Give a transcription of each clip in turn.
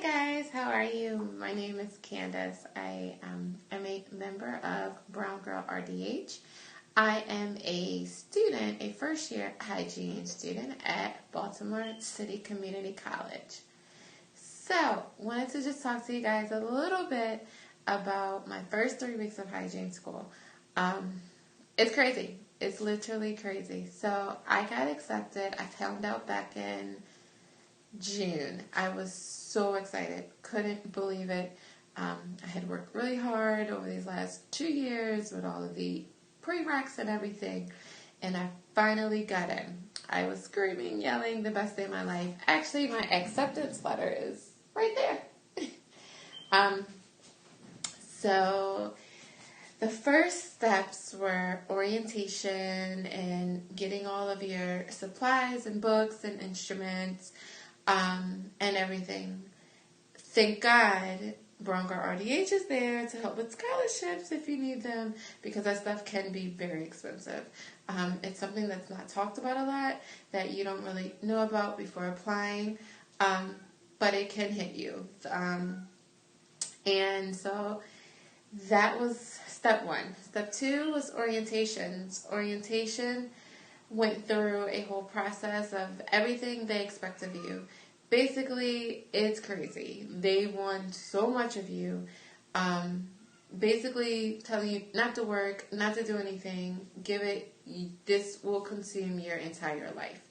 guys, how are you? My name is Candace. I am a member of Brown Girl RDH. I am a student, a first year hygiene student at Baltimore City Community College. So, wanted to just talk to you guys a little bit about my first 3 weeks of hygiene school. It's crazy. It's literally crazy. So, I got accepted. I found out back in June. I was so excited. Couldn't believe it. I had worked really hard over these last 2 years with all of the prereqs and everything, and I finally got in. I was screaming, yelling, the best day of my life. Actually, my acceptance letter is right there. So the first steps were orientation and getting all of your supplies and books and instruments and everything. Thank God Brown Girl RDH is there to help with scholarships if you need them, because that stuff can be very expensive. It's something that's not talked about a lot, that you don't really know about before applying, but it can hit you. And so that was step one. Step two was orientations. Orientation went through a whole process of everything they expect of you. Basically, it's crazy. They want so much of you. Basically telling you not to work, not to do anything. This will consume your entire life.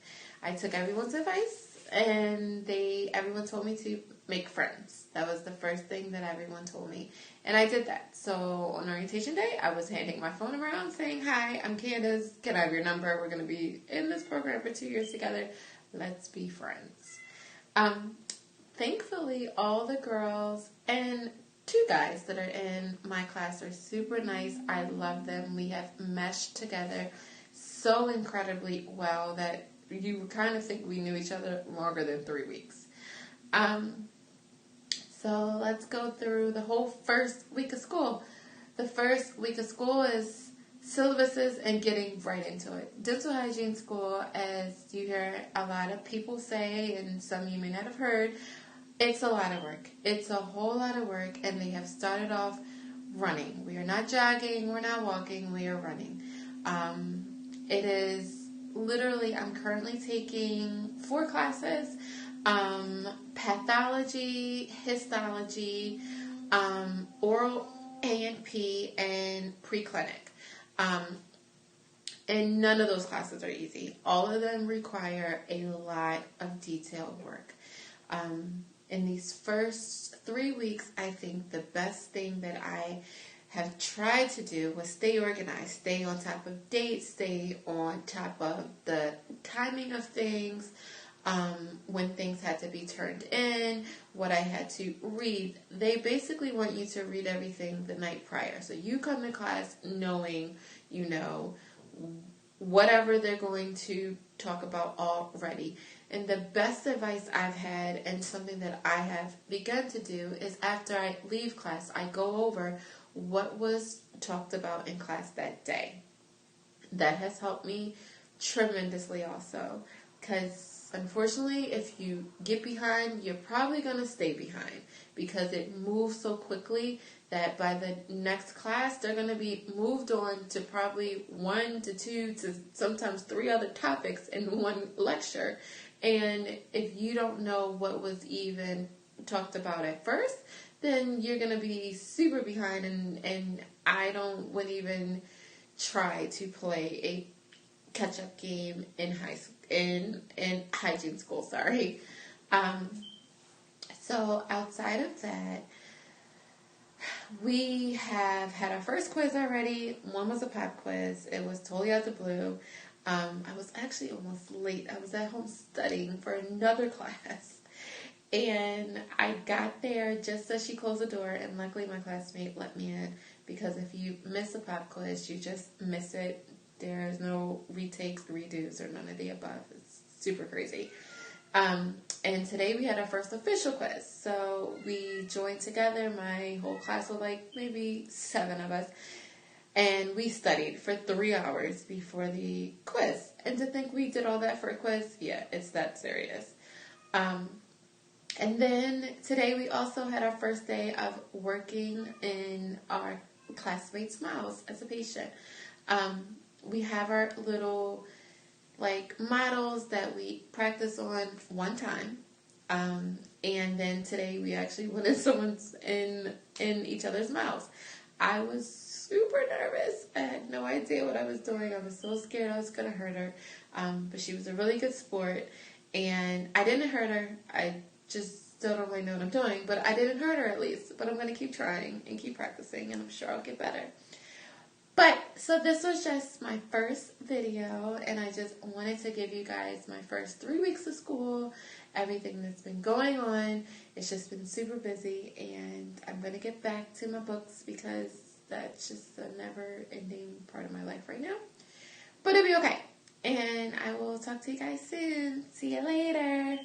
I took everyone's advice, and everyone told me to make friends. That was the first thing that everyone told me. And I did that. So on orientation day, I was handing my phone around saying, "Hi, I'm Candace. Can I have your number? We're going to be in this program for 2 years together. Let's be friends." Thankfully, all the girls and 2 guys that are in my class are super nice. I love them. We have meshed together so incredibly well that you kind of think we knew each other longer than 3 weeks. So let's go through the whole first week of school. The first week of school is syllabuses and getting right into it. Dental hygiene school, as you hear a lot of people say, and some you may not have heard, it's a lot of work. It's a whole lot of work, and they have started off running. We are not jogging, we're not walking, we are running. It is literally, I'm currently taking 4 classes, pathology, histology, oral A&P, and preclinic. And none of those classes are easy. All of them require a lot of detailed work. In these first 3 weeks, I think the best thing that I have tried to do was stay organized, stay on top of dates, stay on top of the timing of things, when things had to be turned in, what I had to read. They basically want you to read everything the night prior. So you come to class knowing, whatever they're going to talk about already. And the best advice I've had, and something that I have begun to do, is after I leave class, I go over what was talked about in class that day. That has helped me tremendously also, because unfortunately, if you get behind, you're probably going to stay behind, because it moves so quickly that by the next class, they're going to be moved on to probably 1 to 2 to sometimes 3 other topics in one lecture. And if you don't know what was even talked about at first, then you're going to be super behind, and I wouldn't even try to play a catch-up game in hygiene school, sorry. So outside of that, we have had our first quiz already. One was a pop quiz. It was totally out the blue. I was actually almost late. I was at home studying for another class. And I got there just as she closed the door, and luckily my classmate let me in, because if you miss a pop quiz, you just miss it. There's no retakes, redos, or none of the above. It's super crazy. And today we had our first official quiz. So we joined together. My whole class was like maybe 7 of us. And we studied for 3 hours before the quiz. And to think we did all that for a quiz, yeah, it's that serious. And then today we also had our first day of working in our classmates' mouths as a patient. We have our little like models that we practice on one time. And then today we actually went in someone's in each other's mouths. I was super nervous. I had no idea what I was doing. I was so scared I was gonna hurt her. But she was a really good sport, and I didn't hurt her. I just still don't really know what I'm doing, but I didn't hurt her at least. But I'm gonna keep trying and keep practicing, and I'm sure I'll get better. But, so this was just my first video, and I just wanted to give you guys my first 3 weeks of school, everything that's been going on. It's just been super busy, and I'm going to get back to my books because that's just a never-ending part of my life right now. But it'll be okay, and I will talk to you guys soon. See you later.